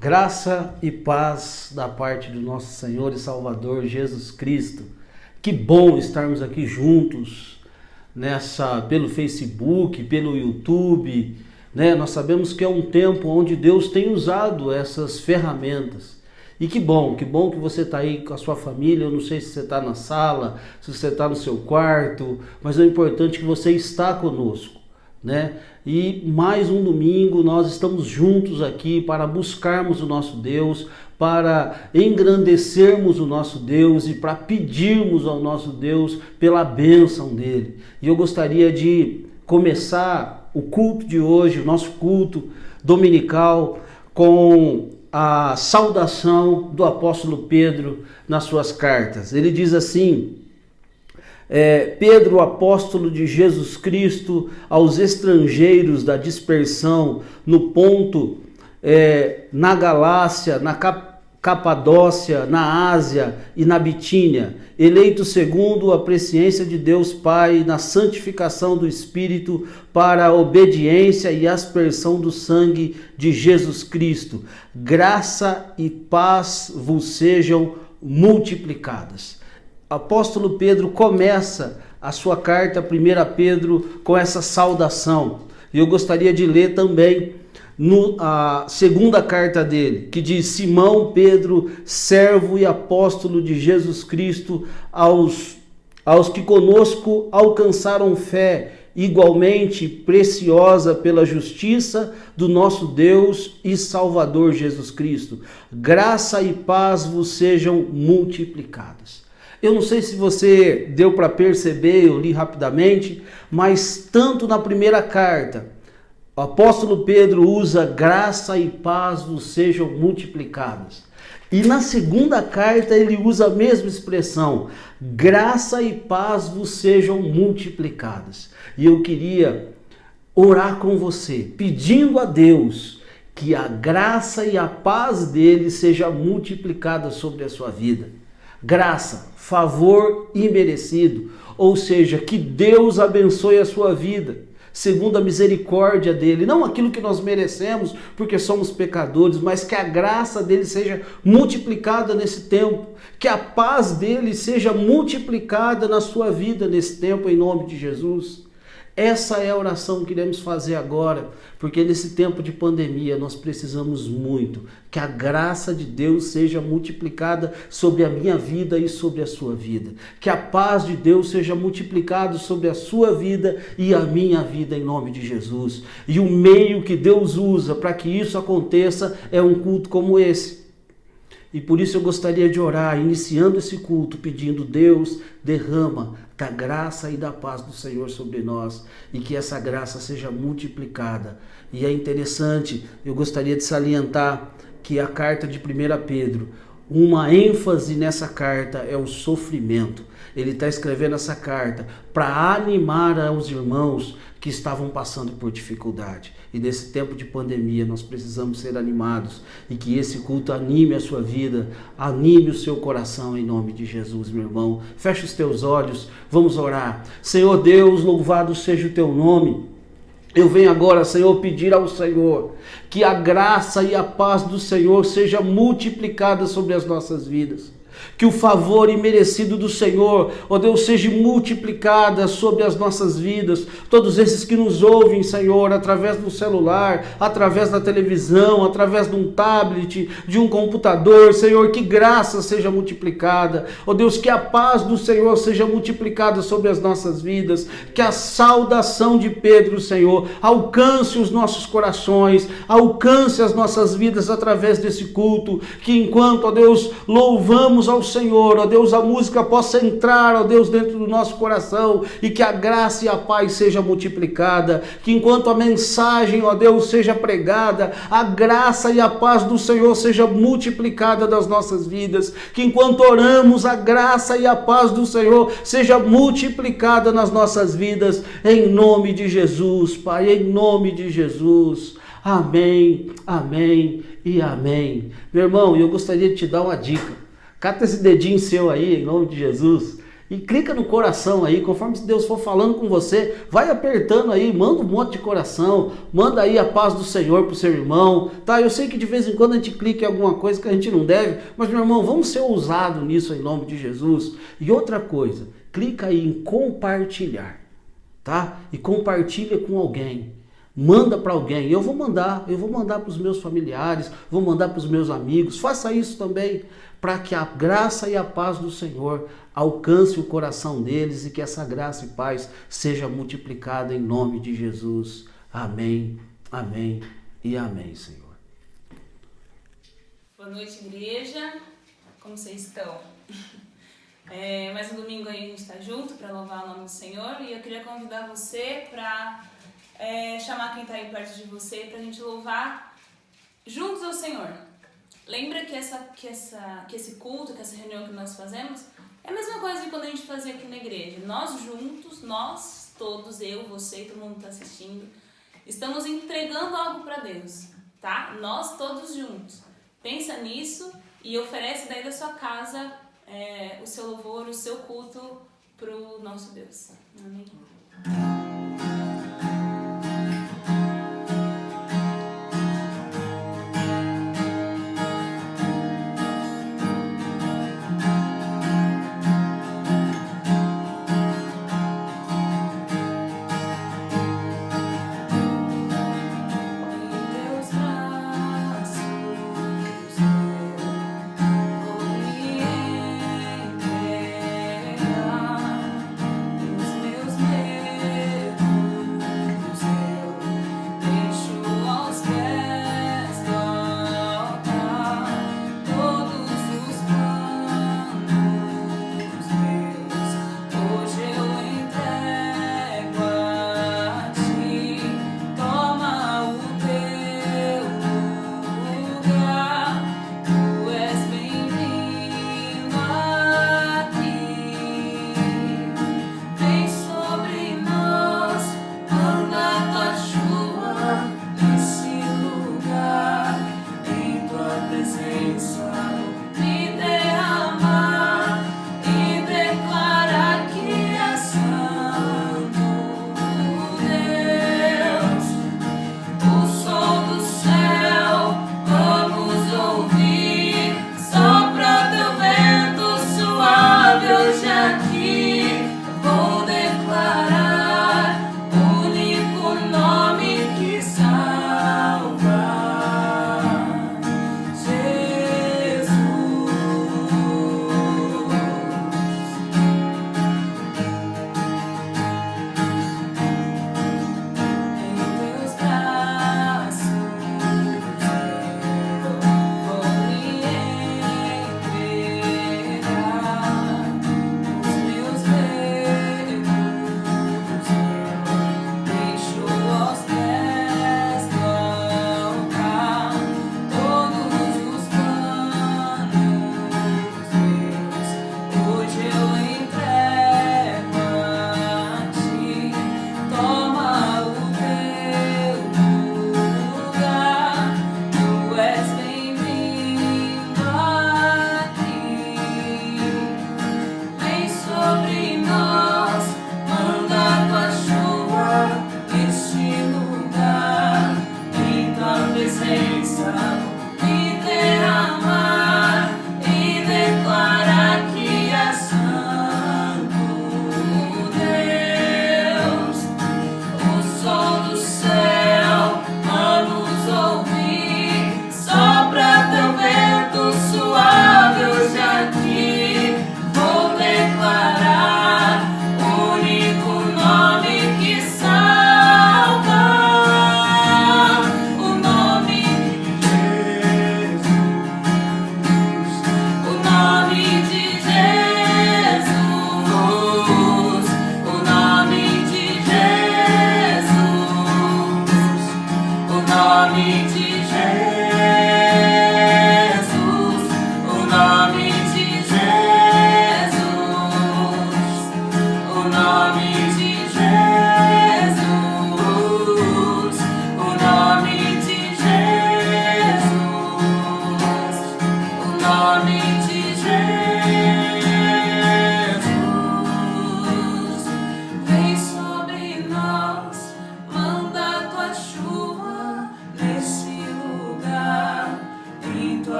Graça e paz da parte do nosso Senhor e Salvador Jesus Cristo. Que bom estarmos aqui juntos pelo Facebook, pelo YouTube, né? Nós sabemos que é um tempo onde Deus tem usado essas ferramentas. E que bom que você está aí com a sua família. Eu não sei se você está na sala, se você está no seu quarto, mas é importante que você está conosco, né? E mais um domingo nós estamos juntos aqui para buscarmos o nosso Deus, para engrandecermos o nosso Deus e para pedirmos ao nosso Deus pela bênção dele. E eu gostaria de começar o culto de hoje, o nosso culto dominical, com a saudação do apóstolo Pedro nas suas cartas. Ele diz assim: Pedro, apóstolo de Jesus Cristo, aos estrangeiros da dispersão no Ponto, na Galácia, na Capadócia, na Ásia e na Bitínia, eleitos segundo a presciência de Deus Pai, na santificação do Espírito, para a obediência e aspersão do sangue de Jesus Cristo. Graça e paz vos sejam multiplicadas. Apóstolo Pedro começa a sua carta, 1 Pedro, com essa saudação. E eu gostaria de ler também a segunda carta dele, que diz: Simão Pedro, servo e apóstolo de Jesus Cristo, aos que conosco alcançaram fé igualmente preciosa pela justiça do nosso Deus e Salvador Jesus Cristo. Graça e paz vos sejam multiplicadas. Eu não sei se você deu para perceber, eu li rapidamente, mas tanto na primeira carta, o apóstolo Pedro usa graça e paz vos sejam multiplicadas. E na segunda carta ele usa a mesma expressão, graça e paz vos sejam multiplicadas. E eu queria orar com você, pedindo a Deus que a graça e a paz dele seja multiplicada sobre a sua vida. Graça, favor imerecido, ou seja, que Deus abençoe a sua vida, segundo a misericórdia dele, não aquilo que nós merecemos, porque somos pecadores, mas que a graça dele seja multiplicada nesse tempo, que a paz dele seja multiplicada na sua vida nesse tempo, em nome de Jesus. Essa é a oração que iremos fazer agora, porque nesse tempo de pandemia nós precisamos muito que a graça de Deus seja multiplicada sobre a minha vida e sobre a sua vida. Que a paz de Deus seja multiplicada sobre a sua vida e a minha vida em nome de Jesus. E o meio que Deus usa para que isso aconteça é um culto como esse. E por isso eu gostaria de orar, iniciando esse culto, pedindo: Deus, derrama da graça e da paz do Senhor sobre nós, e que essa graça seja multiplicada. E é interessante, eu gostaria de salientar que a carta de 1 Pedro, uma ênfase nessa carta é o sofrimento. Ele está escrevendo essa carta para animar aos irmãos que estavam passando por dificuldade. E nesse tempo de pandemia nós precisamos ser animados, e que esse culto anime a sua vida, anime o seu coração em nome de Jesus, meu irmão. Feche os teus olhos, vamos orar. Senhor Deus, louvado seja o teu nome. Eu venho agora, Senhor, pedir ao Senhor que a graça e a paz do Senhor seja multiplicada sobre as nossas vidas. Que o favor imerecido do Senhor, ó Deus, seja multiplicada sobre as nossas vidas. Todos esses que nos ouvem, Senhor, através do celular, através da televisão, através de um tablet, de um computador, Senhor, que graça seja multiplicada. Ó Deus, que a paz do Senhor seja multiplicada sobre as nossas vidas. Que a saudação de Pedro, Senhor, alcance os nossos corações, alcance as nossas vidas através desse culto. Que enquanto, ó Deus, louvamos ao Senhor, ó Deus, a música possa entrar, ó Deus, dentro do nosso coração, e que a graça e a paz seja multiplicada, que enquanto a mensagem, ó Deus, seja pregada, a graça e a paz do Senhor seja multiplicada das nossas vidas, que enquanto oramos, a graça e a paz do Senhor seja multiplicada nas nossas vidas, em nome de Jesus, Pai, em nome de Jesus. Amém, amém e amém. Meu irmão, eu gostaria de te dar uma dica. Cata esse dedinho seu aí, em nome de Jesus, E clica no coração aí, conforme Deus for falando com você, vai apertando aí, manda um monte de coração, manda aí a paz do Senhor pro seu irmão, tá? Eu sei que de vez em quando a gente clica em alguma coisa que a gente não deve, mas meu irmão, vamos ser ousados nisso em nome de Jesus. E outra coisa, clica aí em compartilhar, tá? E compartilha com alguém. Manda para alguém, eu vou mandar para os meus familiares, vou mandar para os meus amigos, faça isso também, para que a graça e a paz do Senhor alcance o coração deles e que essa graça e paz seja multiplicada em nome de Jesus. Amém, amém e amém, Senhor. Boa noite, igreja, como vocês estão? Mais um domingo aí a gente está junto para louvar o nome do Senhor e eu queria convidar você para chamar quem está aí perto de você para a gente louvar juntos ao Senhor. Lembra que esse culto, que essa reunião que nós fazemos é a mesma coisa que quando a gente fazia aqui na igreja. Nós juntos, nós todos, eu, você e todo mundo que está assistindo, estamos entregando algo para Deus, tá? Nós todos juntos. Pensa nisso e oferece daí da sua casa o seu louvor, o seu culto para o nosso Deus. Amém?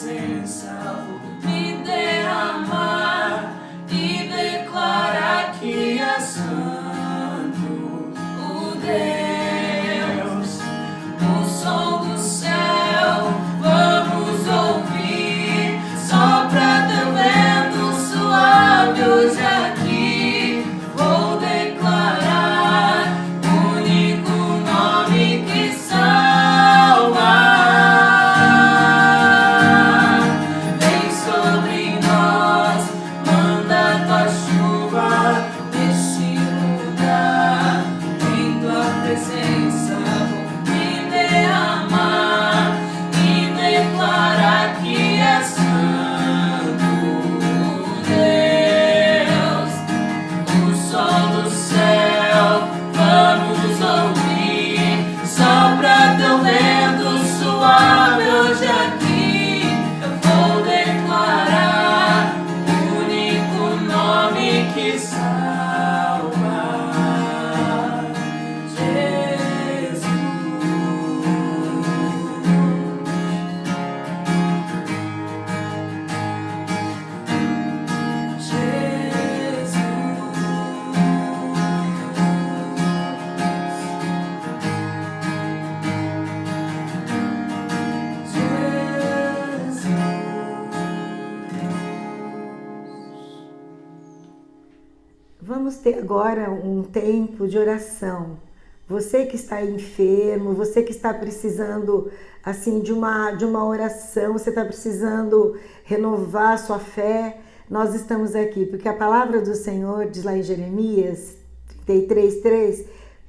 presença vou me derramar e declarar que é santo o Deus, o som do céu vamos ouvir, sopra teu vento suave hoje aqui, vou declarar o único nome que salva. Vem sobre nós, manda tua chuva neste lugar, em tua presença vou me derramar e declarar que é santo Deus, o som do céu vamos ouvir, sopra teu vento suave hoje aqui, eu vou declarar o único nome que salva, Jesus. Vamos ter agora um tempo de oração. Você que está enfermo, você que está precisando assim de uma oração, você está precisando renovar a sua fé, nós estamos aqui, porque a palavra do Senhor diz lá em Jeremias 33:3,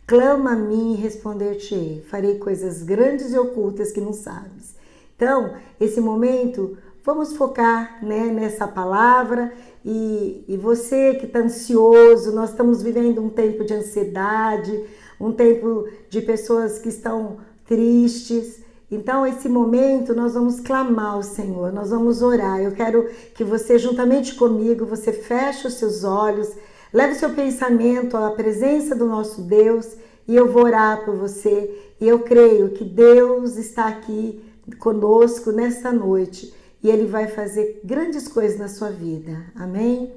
clama a mim e responder-te-ei, farei coisas grandes e ocultas que não sabes. Então, esse momento, vamos focar, né, nessa palavra. E você que está ansioso, nós estamos vivendo um tempo de ansiedade, um tempo de pessoas que estão tristes. Então, esse momento nós vamos clamar ao Senhor, nós vamos orar. Eu quero que você, juntamente comigo, você feche os seus olhos, leve o seu pensamento à presença do nosso Deus e eu vou orar por você. E eu creio que Deus está aqui conosco nesta noite. E Ele vai fazer grandes coisas na sua vida. Amém?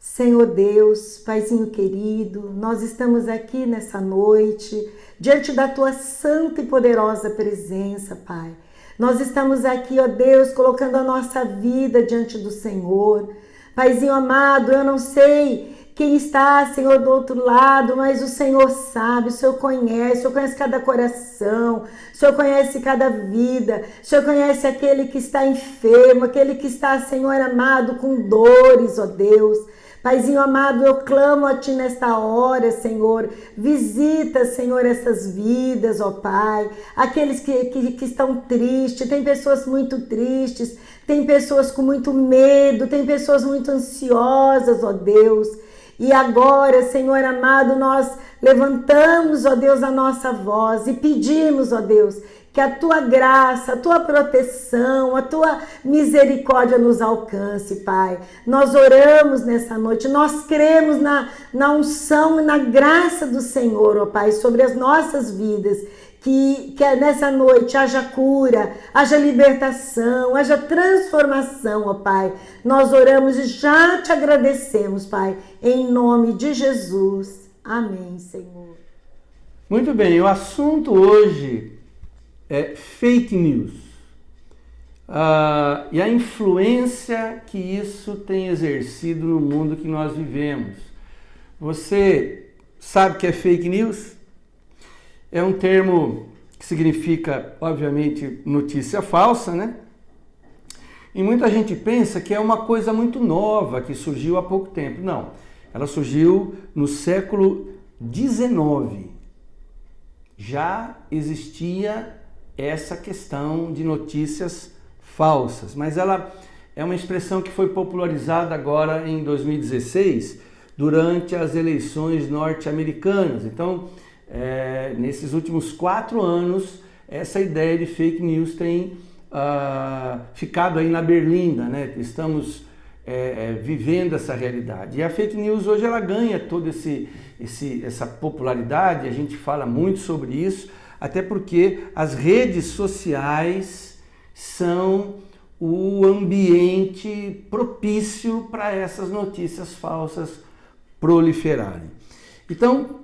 Senhor Deus, Paizinho querido, nós estamos aqui nessa noite, diante da Tua santa e poderosa presença, Pai. Nós estamos aqui, ó Deus, colocando a nossa vida diante do Senhor. Paizinho amado, eu não sei quem está, Senhor, do outro lado, mas o Senhor sabe, o Senhor conhece cada coração, o Senhor conhece cada vida, o Senhor conhece aquele que está enfermo, aquele que está, Senhor amado, com dores, ó Deus. Paizinho amado, eu clamo a Ti nesta hora, Senhor, visita, Senhor, essas vidas, ó Pai, aqueles que estão tristes, tem pessoas muito tristes, tem pessoas com muito medo, tem pessoas muito ansiosas, ó Deus. E agora, Senhor amado, nós levantamos, ó Deus, a nossa voz e pedimos, ó Deus, que a Tua graça, a Tua proteção, a Tua misericórdia nos alcance, Pai. Nós oramos nessa noite, nós cremos na unção e na graça do Senhor, ó Pai, sobre as nossas vidas. Que nessa noite haja cura, haja libertação, haja transformação, ó Pai. Nós oramos e já Te agradecemos, Pai, em nome de Jesus. Amém, Senhor. Muito bem, o assunto hoje é fake news. E a influência que isso tem exercido no mundo que nós vivemos. Você sabe o que é fake news? É um termo que significa, obviamente, notícia falsa, né? E muita gente pensa que é uma coisa muito nova, que surgiu há pouco tempo. Não, ela surgiu no século XIX. Já existia essa questão de notícias falsas, mas ela é uma expressão que foi popularizada agora em 2016, durante as eleições norte-americanas. Então, nesses últimos 4 anos, essa ideia de fake news tem ficado aí na berlinda, né? Estamos vivendo essa realidade. E a fake news hoje ela ganha toda essa popularidade, a gente fala muito sobre isso, até porque as redes sociais são o ambiente propício para essas notícias falsas proliferarem. Então,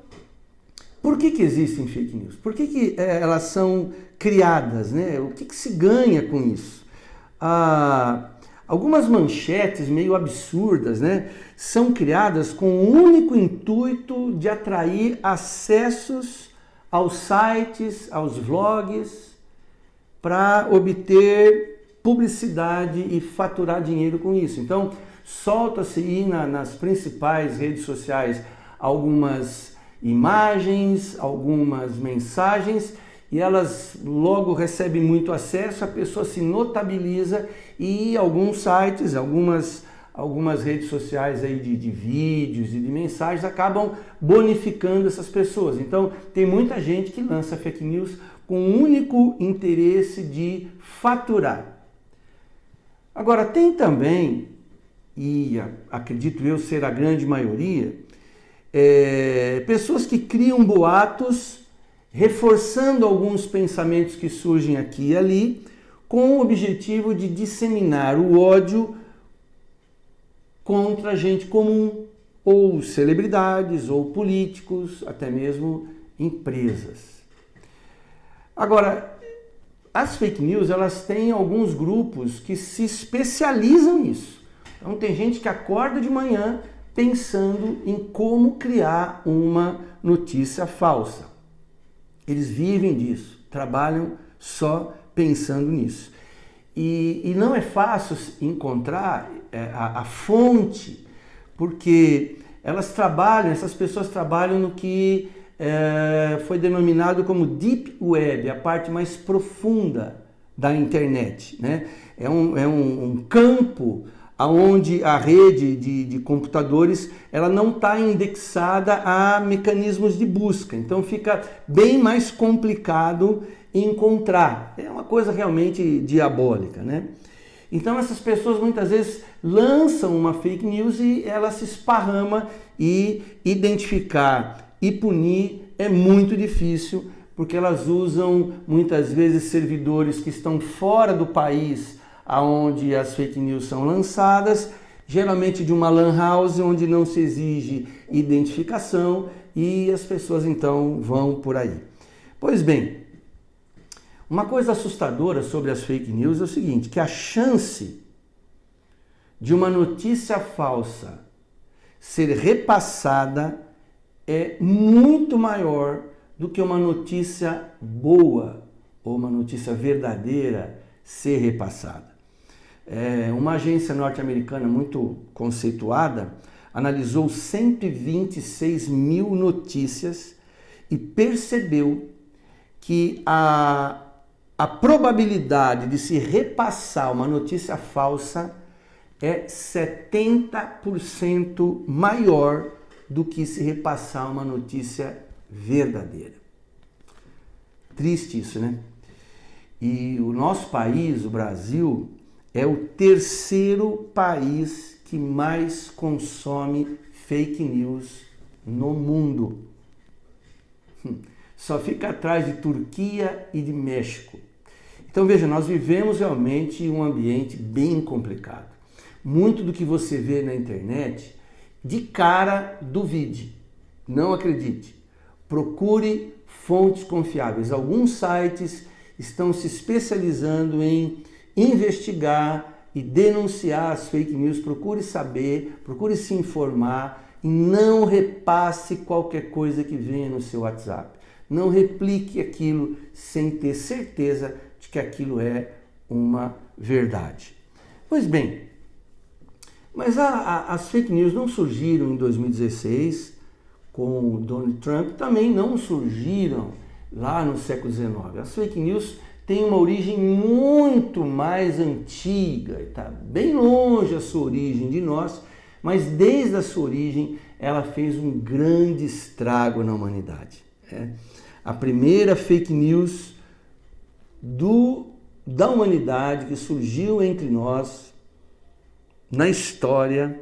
por que existem fake news? Por que elas são criadas, né? O que se ganha com isso? Algumas manchetes meio absurdas, né, são criadas com o único intuito de atrair acessos aos sites, aos vlogs, para obter publicidade e faturar dinheiro com isso. Então, solta-se aí nas principais redes sociais algumas imagens, algumas mensagens, e elas logo recebem muito acesso, a pessoa se notabiliza e alguns sites, algumas redes sociais aí de vídeos e de mensagens acabam bonificando essas pessoas. Então, tem muita gente que lança fake news com o único interesse de faturar. Agora, tem também, e acredito eu ser a grande maioria, pessoas que criam boatos reforçando alguns pensamentos que surgem aqui e ali, com o objetivo de disseminar o ódio contra gente comum, ou celebridades, ou políticos, até mesmo empresas. Agora, as fake news, elas têm alguns grupos que se especializam nisso. Então tem gente que acorda de manhã pensando em como criar uma notícia falsa. Eles vivem disso, trabalham só pensando nisso. E não é fácil encontrar a fonte, porque essas pessoas trabalham no que foi denominado como Deep Web, a parte mais profunda da internet, né? É um campo onde a rede de computadores ela não está indexada a mecanismos de busca, então fica bem mais complicado encontrar. É uma coisa realmente diabólica, né? Então essas pessoas muitas vezes lançam uma fake news e ela se esparrama, e identificar e punir é muito difícil, porque elas usam muitas vezes servidores que estão fora do país aonde as fake news são lançadas, geralmente de uma lan house onde não se exige identificação, e as pessoas então vão por aí. Pois bem, uma coisa assustadora sobre as fake news é o seguinte, que a chance de uma notícia falsa ser repassada é muito maior do que uma notícia boa ou uma notícia verdadeira ser repassada. Uma agência norte-americana muito conceituada analisou 126 mil notícias e percebeu que a probabilidade de se repassar uma notícia falsa é 70% maior do que se repassar uma notícia verdadeira. Triste isso, né? E o nosso país, o Brasil, é o terceiro país que mais consome fake news no mundo. Só fica atrás de Turquia e de México. Então veja, nós vivemos realmente um ambiente bem complicado. Muito do que você vê na internet, de cara duvide, não acredite. Procure fontes confiáveis. Alguns sites estão se especializando em investigar e denunciar as fake news. Procure saber, procure se informar e não repasse qualquer coisa que venha no seu WhatsApp. Não replique aquilo sem ter certeza de que aquilo é uma verdade. Pois bem, mas as fake news não surgiram em 2016 com o Donald Trump, também não surgiram lá no século XIX. As fake news têm uma origem muito mais antiga, está bem longe a sua origem de nós, mas desde a sua origem ela fez um grande estrago na humanidade. A primeira fake news da humanidade que surgiu entre nós na história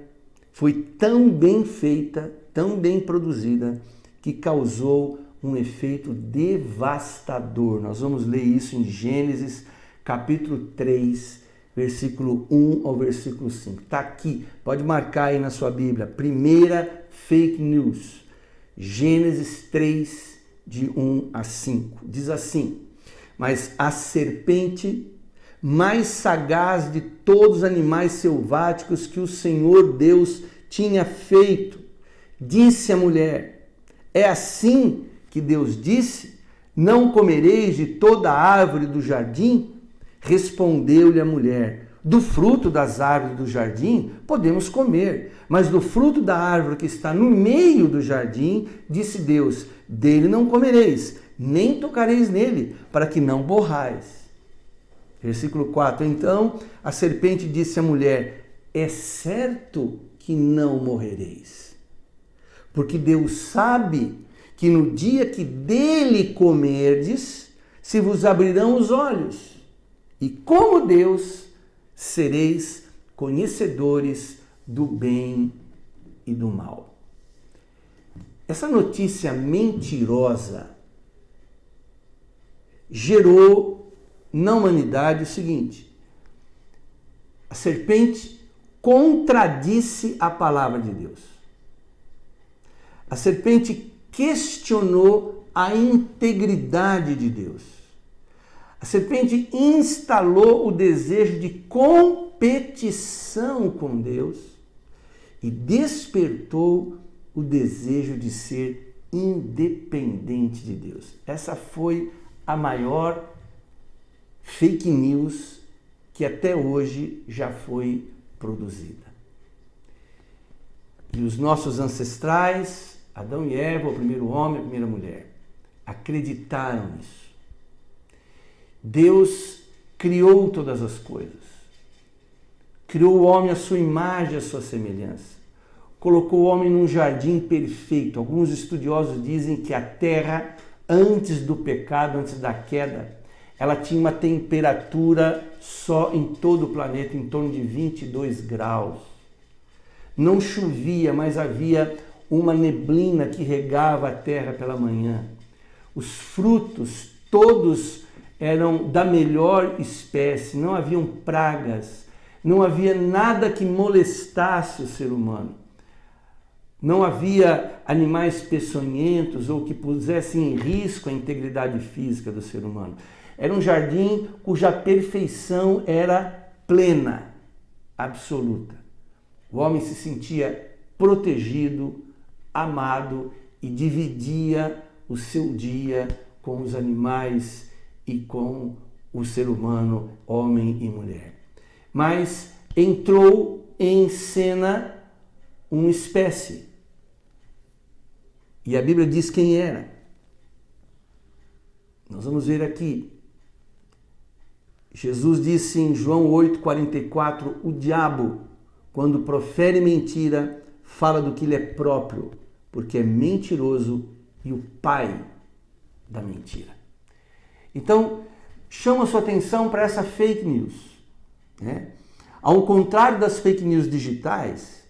foi tão bem feita, tão bem produzida, que causou um efeito devastador. Nós vamos ler isso em Gênesis, capítulo 3, versículo 1 ao versículo 5. Está aqui, pode marcar aí na sua Bíblia. Primeira fake news, Gênesis 3, de 1 a 5. Diz assim: mas a serpente, mais sagaz de todos os animais selváticos que o Senhor Deus tinha feito, disse à mulher: é assim que Deus disse, não comereis de toda a árvore do jardim? Respondeu-lhe a mulher: do fruto das árvores do jardim podemos comer, mas do fruto da árvore que está no meio do jardim, disse Deus, dele não comereis, nem tocareis nele, para que não morrais. Versículo 4. Então a serpente disse à mulher: é certo que não morrereis, porque Deus sabe que no dia que dele comerdes, se vos abrirão os olhos, e como Deus sereis conhecedores do bem e do mal. Essa notícia mentirosa gerou na humanidade o seguinte: a serpente contradisse a palavra de Deus. A serpente questionou a integridade de Deus. A serpente instalou o desejo de competição com Deus e despertou o desejo de ser independente de Deus. Essa foi a maior fake news que até hoje já foi produzida. E os nossos ancestrais, Adão e Eva, o primeiro homem e a primeira mulher, acreditaram nisso. Deus criou todas as coisas. Criou o homem à sua imagem, à sua semelhança. Colocou o homem num jardim perfeito. Alguns estudiosos dizem que a terra, antes do pecado, antes da queda, ela tinha uma temperatura só em todo o planeta, em torno de 22 graus. Não chovia, mas havia uma neblina que regava a terra pela manhã. Os frutos, todos eram da melhor espécie, não haviam pragas, não havia nada que molestasse o ser humano. Não havia animais peçonhentos ou que pusessem em risco a integridade física do ser humano. Era um jardim cuja perfeição era plena, absoluta. O homem se sentia protegido, amado e dividia o seu dia com os animais e com o ser humano, homem e mulher. Mas entrou em cena uma espécie. E a Bíblia diz quem era. Nós vamos ver aqui. Jesus disse em João 8,44, o diabo, quando profere mentira, fala do que lhe é próprio, porque é mentiroso e o pai da mentira. Então, chama a sua atenção para essa fake news, né? Ao contrário das fake news digitais,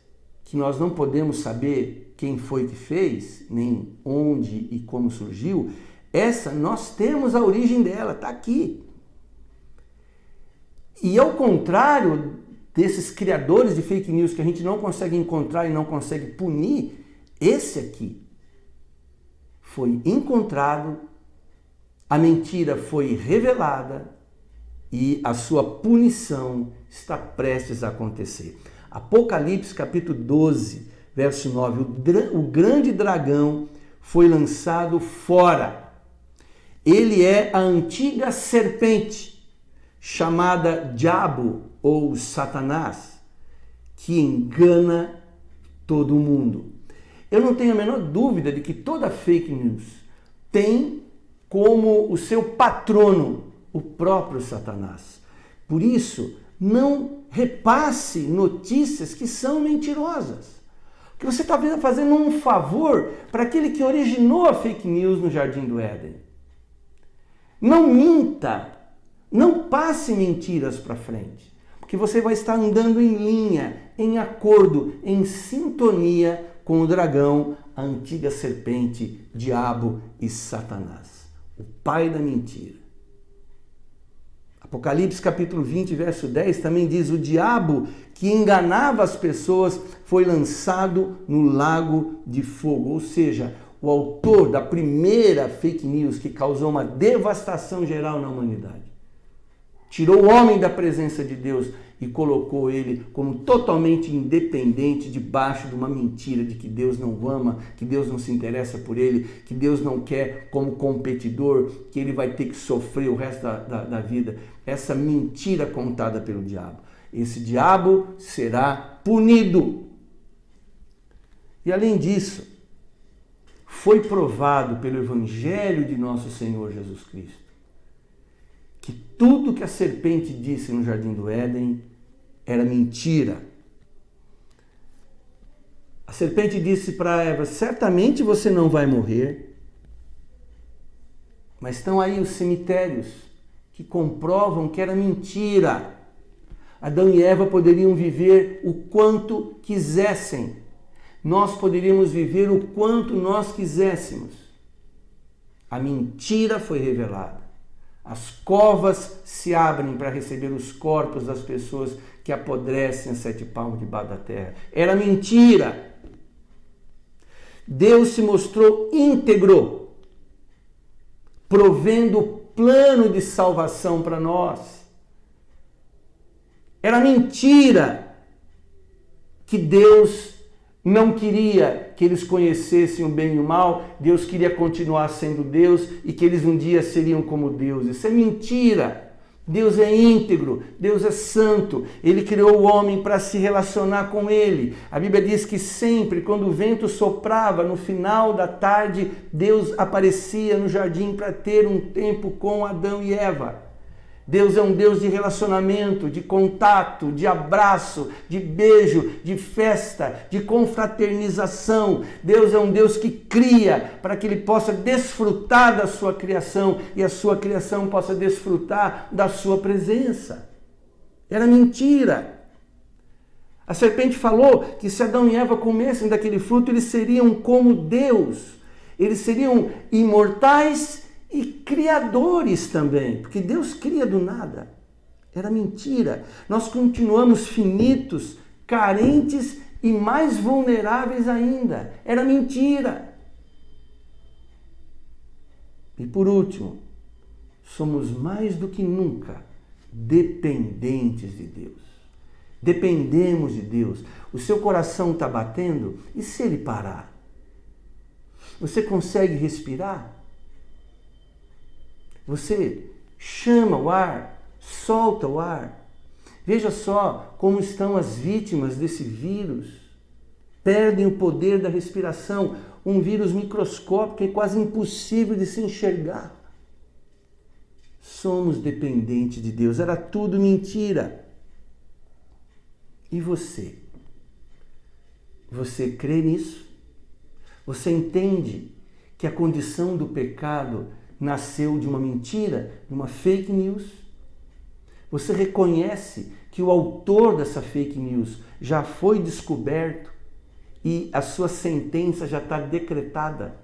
que nós não podemos saber quem foi que fez, nem onde e como surgiu, essa nós temos a origem dela, está aqui. E ao contrário desses criadores de fake news que a gente não consegue encontrar e não consegue punir, esse aqui foi encontrado, a mentira foi revelada e a sua punição está prestes a acontecer. Apocalipse capítulo 12, verso 9, o grande dragão foi lançado fora. Ele é a antiga serpente, chamada Diabo ou Satanás, que engana todo mundo. Eu não tenho a menor dúvida de que toda fake news tem como o seu patrono o próprio Satanás. Por isso, não repasse notícias que são mentirosas. Porque você está fazendo um favor para aquele que originou a fake news no Jardim do Éden. Não minta, não passe mentiras para frente, porque você vai estar andando em linha, em acordo, em sintonia com o dragão, a antiga serpente, diabo e Satanás, o pai da mentira. A Apocalipse capítulo 20, verso 10 também diz: o diabo que enganava as pessoas foi lançado no lago de fogo. Ou seja, o autor da primeira fake news que causou uma devastação geral na humanidade tirou o homem da presença de Deus e colocou ele como totalmente independente debaixo de uma mentira de que Deus não o ama, que Deus não se interessa por ele, que Deus não quer como competidor, que ele vai ter que sofrer o resto da vida. Essa mentira contada pelo diabo. Esse diabo será punido. E além disso, foi provado pelo Evangelho de nosso Senhor Jesus Cristo que tudo que a serpente disse no Jardim do Éden era mentira. A serpente disse para Eva: certamente você não vai morrer. Mas estão aí os cemitérios que comprovam que era mentira. Adão e Eva poderiam viver o quanto quisessem. Nós poderíamos viver o quanto nós quiséssemos. A mentira foi revelada. As covas se abrem para receber os corpos das pessoas que apodrecem a 7 palmos debaixo da terra. Era mentira. Deus se mostrou íntegro, provendo o plano de salvação para nós. Era mentira que Deus não queria que eles conhecessem o bem e o mal. Deus queria continuar sendo Deus e que eles um dia seriam como Deus. Isso é mentira. Deus é íntegro, Deus é santo. Ele criou o homem para se relacionar com ele. A Bíblia diz que sempre, quando o vento soprava, no final da tarde, Deus aparecia no jardim para ter um tempo com Adão e Eva. Deus é um Deus de relacionamento, de contato, de abraço, de beijo, de festa, de confraternização. Deus é um Deus que cria para que ele possa desfrutar da sua criação e a sua criação possa desfrutar da sua presença. Era mentira. A serpente falou que se Adão e Eva comessem daquele fruto, eles seriam como Deus. Eles seriam imortais e criadores também, porque Deus cria do nada. Era mentira. Nós continuamos finitos, carentes e mais vulneráveis ainda. Era mentira. E por último, somos mais do que nunca dependentes de Deus. Dependemos de Deus. O seu coração está batendo? E se ele parar? Você consegue respirar? Você chama o ar, solta o ar. Veja só como estão as vítimas desse vírus. Perdem o poder da respiração. Um vírus microscópico é quase impossível de se enxergar. Somos dependentes de Deus. Era tudo mentira. E você? Você crê nisso? Você entende que a condição do pecado nasceu de uma mentira, de uma fake news? Você reconhece que o autor dessa fake news já foi descoberto e a sua sentença já está decretada?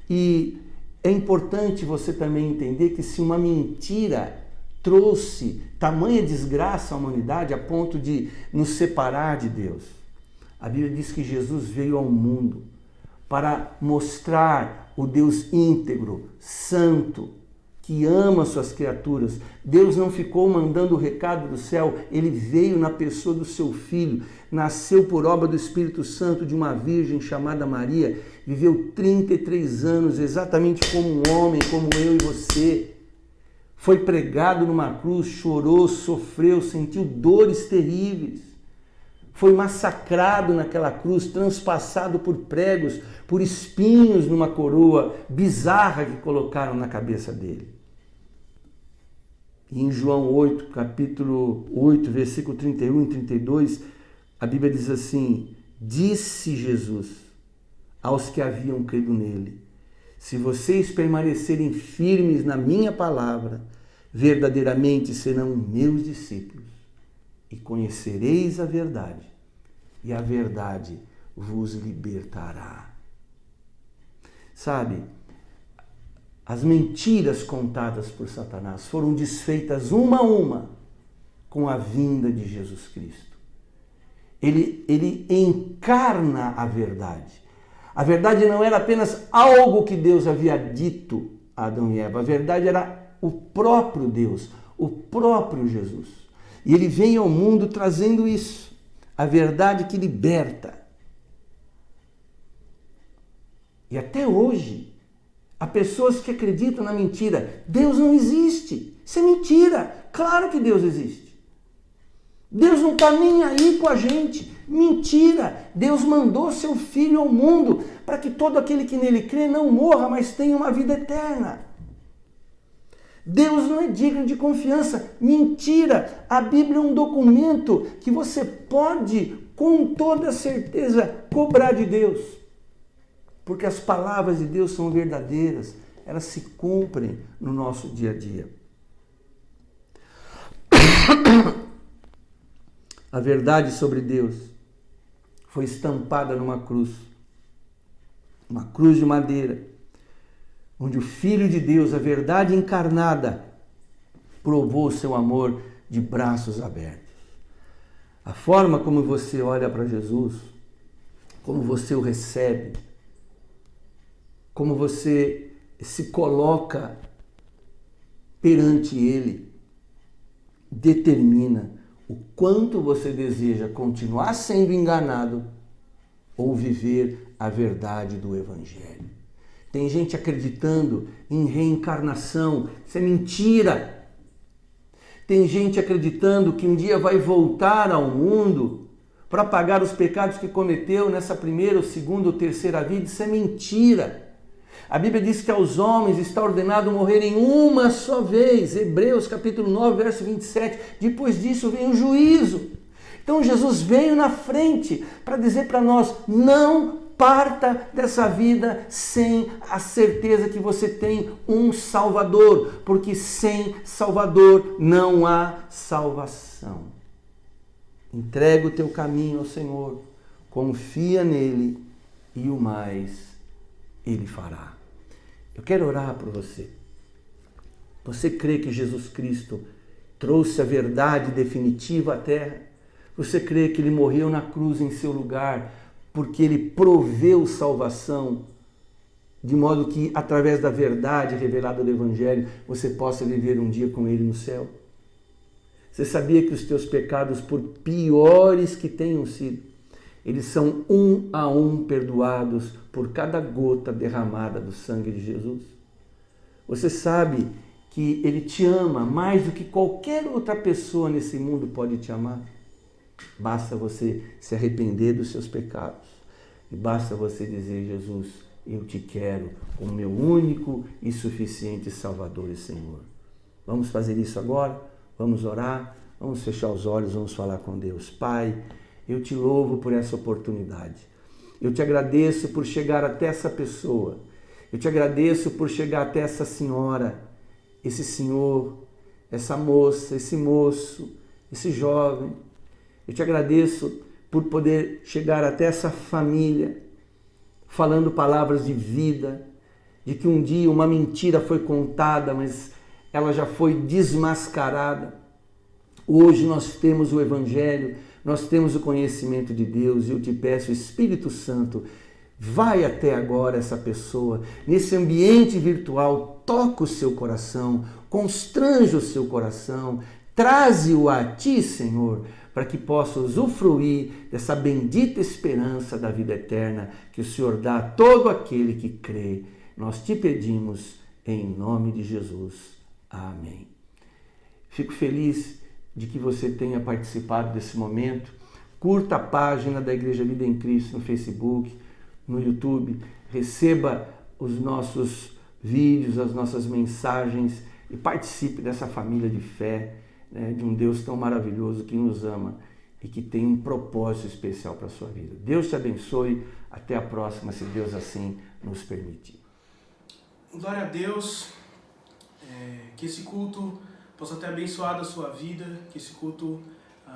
E é importante você também entender que se uma mentira trouxe tamanha desgraça à humanidade a ponto de nos separar de Deus, a Bíblia diz que Jesus veio ao mundo para mostrar o Deus íntegro, santo, que ama suas criaturas. Deus não ficou mandando o recado do céu, ele veio na pessoa do seu Filho, nasceu por obra do Espírito Santo de uma virgem chamada Maria, viveu 33 anos exatamente como um homem, como eu e você. Foi pregado numa cruz, chorou, sofreu, sentiu dores terríveis. Foi massacrado naquela cruz, transpassado por pregos, por espinhos numa coroa bizarra que colocaram na cabeça dele. E em João 8, capítulo 8, versículo 31 e 32, a Bíblia diz assim: disse Jesus aos que haviam crido nele: se vocês permanecerem firmes na minha palavra, verdadeiramente serão meus discípulos. E conhecereis a verdade, e a verdade vos libertará. Sabe, as mentiras contadas por Satanás foram desfeitas uma a uma com a vinda de Jesus Cristo. Ele encarna a verdade. A verdade não era apenas algo que Deus havia dito a Adão e Eva. A verdade era o próprio Deus, o próprio Jesus. E ele vem ao mundo trazendo isso. A verdade que liberta. E até hoje, há pessoas que acreditam na mentira. Deus não existe. Isso é mentira. Claro que Deus existe. Deus não está nem aí com a gente. Mentira. Deus mandou seu Filho ao mundo para que todo aquele que nele crê não morra, mas tenha uma vida eterna. Deus não é digno de confiança. Mentira! A Bíblia é um documento que você pode, com toda certeza, cobrar de Deus. Porque as palavras de Deus são verdadeiras. Elas se cumprem no nosso dia a dia. A verdade sobre Deus foi estampada numa cruz. Uma cruz de madeira. Onde o Filho de Deus, a verdade encarnada, provou o seu amor de braços abertos. A forma como você olha para Jesus, como você o recebe, como você se coloca perante Ele, determina o quanto você deseja continuar sendo enganado ou viver a verdade do Evangelho. Tem gente acreditando em reencarnação. Isso é mentira. Tem gente acreditando que um dia vai voltar ao mundo para pagar os pecados que cometeu nessa primeira, ou segunda ou terceira vida. Isso é mentira. A Bíblia diz que aos homens está ordenado morrerem uma só vez. Hebreus capítulo 9, verso 27. Depois disso vem o juízo. Então Jesus veio na frente para dizer para nós, não parta dessa vida sem a certeza que você tem um Salvador, porque sem Salvador não há salvação. Entrega o teu caminho ao Senhor, confia nele e o mais Ele fará. Eu quero orar por você. Você crê que Jesus Cristo trouxe a verdade definitiva à terra? Você crê que Ele morreu na cruz em seu lugar porque Ele proveu salvação, de modo que, através da verdade revelada do Evangelho, você possa viver um dia com Ele no céu? Você sabia que os teus pecados, por piores que tenham sido, eles são um a um perdoados por cada gota derramada do sangue de Jesus? Você sabe que Ele te ama mais do que qualquer outra pessoa nesse mundo pode te amar? Basta você se arrepender dos seus pecados. E basta você dizer, Jesus, eu te quero como meu único e suficiente Salvador e Senhor. Vamos fazer isso agora? Vamos orar? Vamos fechar os olhos, vamos falar com Deus. Pai, eu te louvo por essa oportunidade. Eu te agradeço por chegar até essa pessoa. Eu te agradeço por chegar até essa senhora, esse senhor, essa moça, esse moço, esse jovem. Eu te agradeço por poder chegar até essa família, falando palavras de vida, de que um dia uma mentira foi contada, mas ela já foi desmascarada. Hoje nós temos o Evangelho, nós temos o conhecimento de Deus, e eu te peço, Espírito Santo, vai até agora essa pessoa, nesse ambiente virtual, toca o seu coração, constrange o seu coração, traze-o a ti, Senhor, para que possa usufruir dessa bendita esperança da vida eterna que o Senhor dá a todo aquele que crê. Nós te pedimos em nome de Jesus. Amém. Fico feliz de que você tenha participado desse momento. Curta a página da Igreja Vida em Cristo no Facebook, no YouTube. Receba os nossos vídeos, as nossas mensagens e participe dessa família de fé, de um Deus tão maravilhoso que nos ama e que tem um propósito especial para a sua vida. Deus te abençoe. Até a próxima, se Deus assim nos permitir. Glória a Deus. Que esse culto possa ter abençoado a sua vida, que esse culto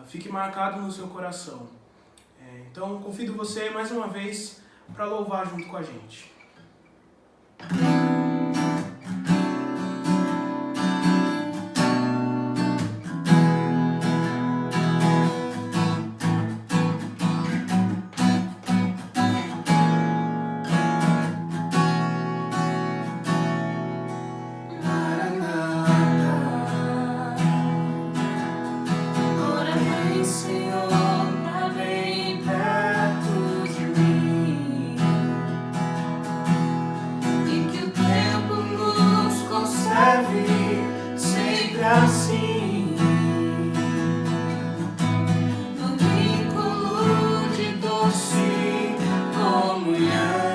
fique marcado no seu coração. Então, convido você mais uma vez para louvar junto com a gente. leve, sempre assim. No vínculo de doce comunhão.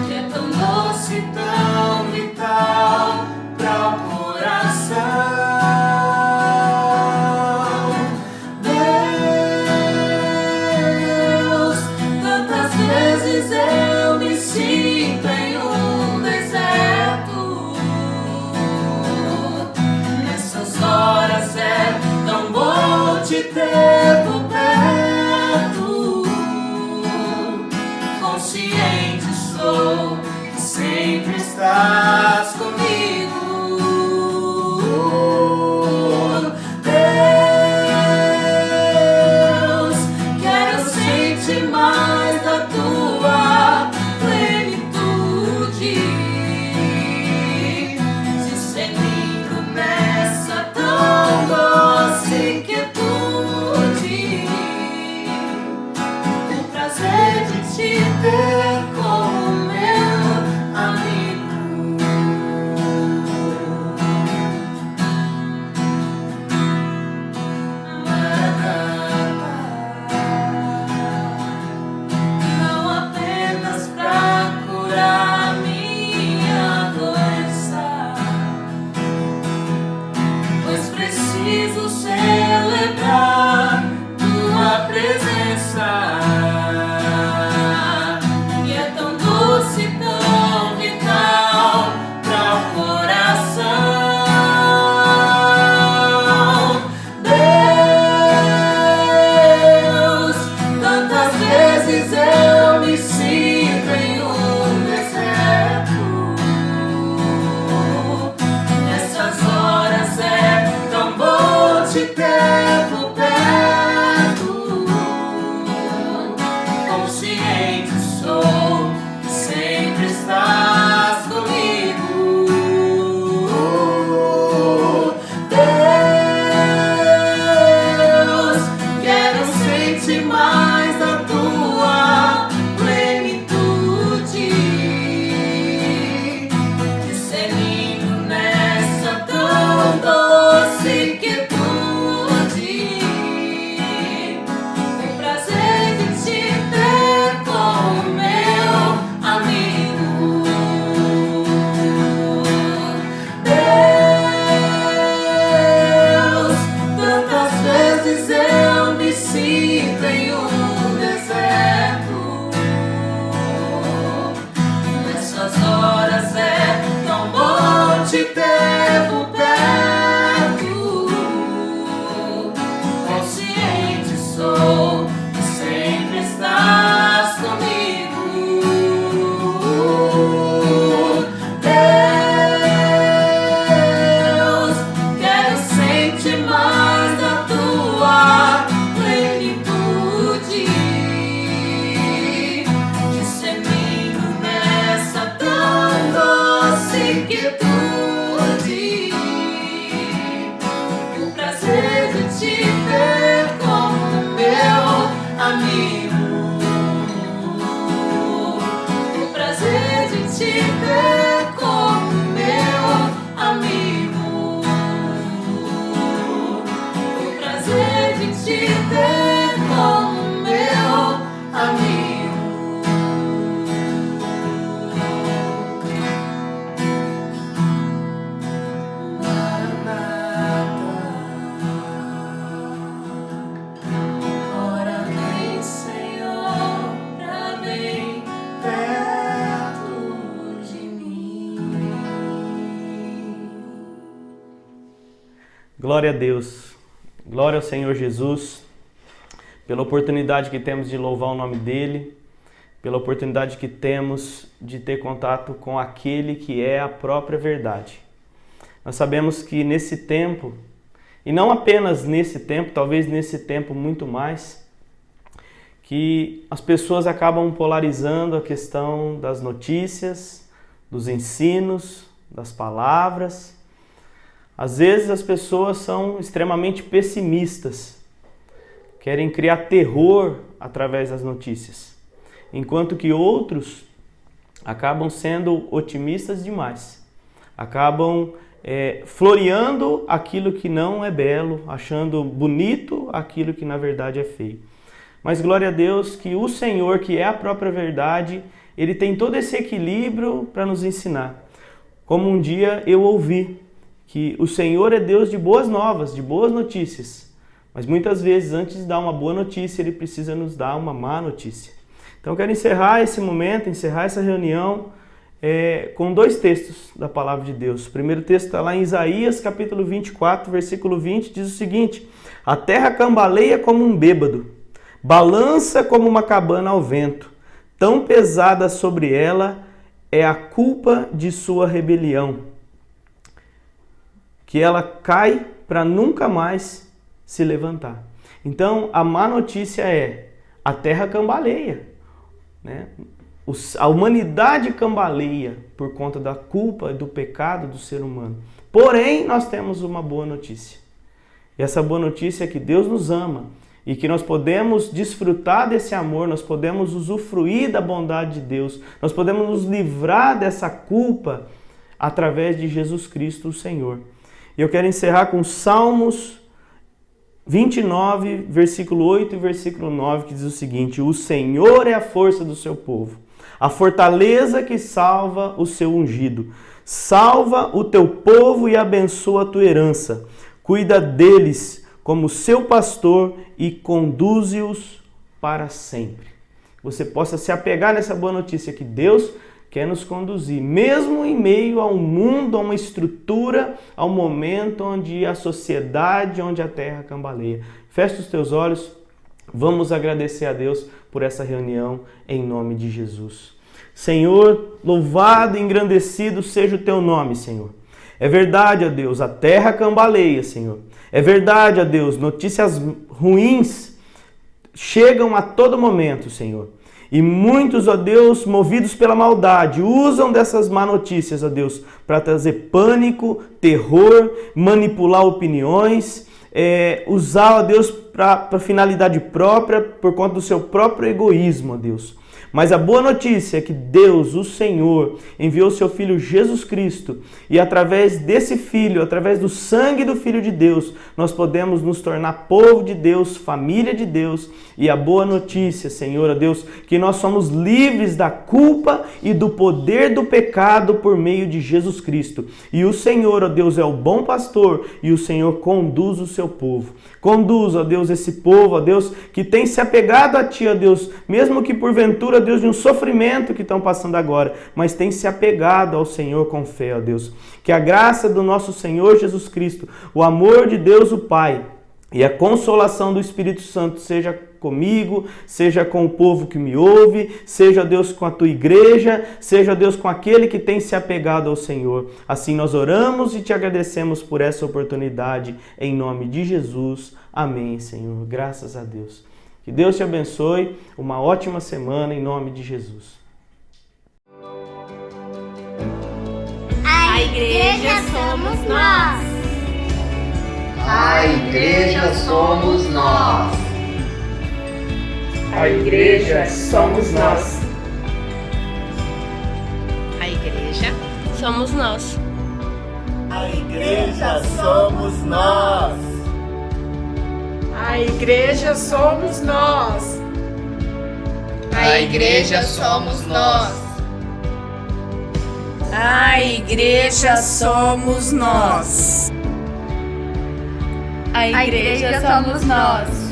Que é tão doce, tão vital para o coração. Deus, tantas vezes eu me sinto em um deserto. Nessas horas é tão bom te ter por perto. Consciente sou que sempre estás comigo. Deus, quero sentir mais da tua plenitude, se servindo nessa tão doce quietude. O prazer de te ter como meu amigo. Não apenas pra curar minha doença, pois preciso celebrar tua presença. Eu me sinto em um deserto. Nessas horas é tão bom te ter por perto. Consciente sou que sempre estás comigo. Deus, quero sentir mais da tua plenitude, discernindo nessa tão doce quietude. O prazer de te ter como meu amigo. Deus, tantas vezes eu me sinto em um deserto. Nessas horas é tão bom te ter por perto. Consciente sou que sempre estás comigo. Deus, quero sentir mais da tua plenitude, discernindo nessa tão doce quietude. O prazer de te ter como meu amigo. O prazer de te ter como meu amigo. O prazer de te ter como meu amigo. Ora vem, Senhor, pra bem perto de mim. Glória a Deus, glória ao Senhor Jesus, pela oportunidade que temos de louvar o nome dEle, pela oportunidade que temos de ter contato com aquele que é a própria verdade. Nós sabemos que nesse tempo, e não apenas nesse tempo, talvez nesse tempo muito mais, que as pessoas acabam polarizando a questão das notícias, dos ensinos, das palavras. Às vezes as pessoas são extremamente pessimistas, querem criar terror através das notícias, enquanto que outros acabam sendo otimistas demais, acabam floreando aquilo que não é belo, achando bonito aquilo que na verdade é feio. Mas glória a Deus que o Senhor, que é a própria verdade, Ele tem todo esse equilíbrio para nos ensinar. Como um dia eu ouvi que o Senhor é Deus de boas novas, de boas notícias. Mas muitas vezes, antes de dar uma boa notícia, Ele precisa nos dar uma má notícia. Então eu quero encerrar esse momento, encerrar essa reunião com 2 textos da Palavra de Deus. O primeiro texto está lá em Isaías, capítulo 24, versículo 20, diz o seguinte: a terra cambaleia como um bêbado, balança como uma cabana ao vento, tão pesada sobre ela é a culpa de sua rebelião, que ela cai para nunca mais se levantar. Então, a má notícia é: a terra cambaleia, né? A humanidade cambaleia por conta da culpa e do pecado do ser humano. Porém, nós temos uma boa notícia. E essa boa notícia é que Deus nos ama e que nós podemos desfrutar desse amor, nós podemos usufruir da bondade de Deus, nós podemos nos livrar dessa culpa através de Jesus Cristo, o Senhor. E eu quero encerrar com Salmos 29, versículo 8 e versículo 9, que diz o seguinte: o Senhor é a força do seu povo, a fortaleza que salva o seu ungido. Salva o teu povo e abençoa a tua herança. Cuida deles como seu pastor e conduze-os para sempre. Você possa se apegar nessa boa notícia que Deus quer nos conduzir, mesmo em meio a um mundo, a uma estrutura, a um momento onde a sociedade, onde a terra cambaleia. Feche os teus olhos, vamos agradecer a Deus por essa reunião em nome de Jesus. Senhor, louvado e engrandecido seja o teu nome, Senhor. É verdade, ó Deus, a terra cambaleia, Senhor. É verdade, ó Deus, notícias ruins chegam a todo momento, Senhor. E muitos, ó Deus, movidos pela maldade, usam dessas má notícias, ó Deus, para trazer pânico, terror, manipular opiniões, usar, ó Deus, para finalidade própria, por conta do seu próprio egoísmo, ó Deus. Mas a boa notícia é que Deus, o Senhor, enviou seu Filho Jesus Cristo e através desse Filho, através do sangue do Filho de Deus, nós podemos nos tornar povo de Deus, família de Deus. E a boa notícia, Senhor, ó Deus, que nós somos livres da culpa e do poder do pecado por meio de Jesus Cristo. E o Senhor, ó Deus, é o bom pastor e o Senhor conduz o seu povo. Conduz, ó Deus, esse povo, ó Deus, que tem se apegado a Ti, ó Deus, mesmo que porventura, ó Deus, de um sofrimento que estão passando agora, mas tem se apegado ao Senhor com fé, ó Deus. Que a graça do nosso Senhor Jesus Cristo, o amor de Deus o Pai e a consolação do Espírito Santo seja comigo, seja com o povo que me ouve, seja, Deus, com a Tua igreja, seja, Deus, com aquele que tem se apegado ao Senhor. Assim nós oramos e Te agradecemos por essa oportunidade, em nome de Jesus. Amém, Senhor. Graças a Deus. Que Deus te abençoe, uma ótima semana, em nome de Jesus. A igreja somos nós. A igreja somos nós. A igreja somos nós. A igreja somos nós. A igreja somos nós. A igreja somos nós. A igreja somos nós. A igreja somos nós. A igreja somos nós.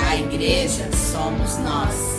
A igreja somos nós.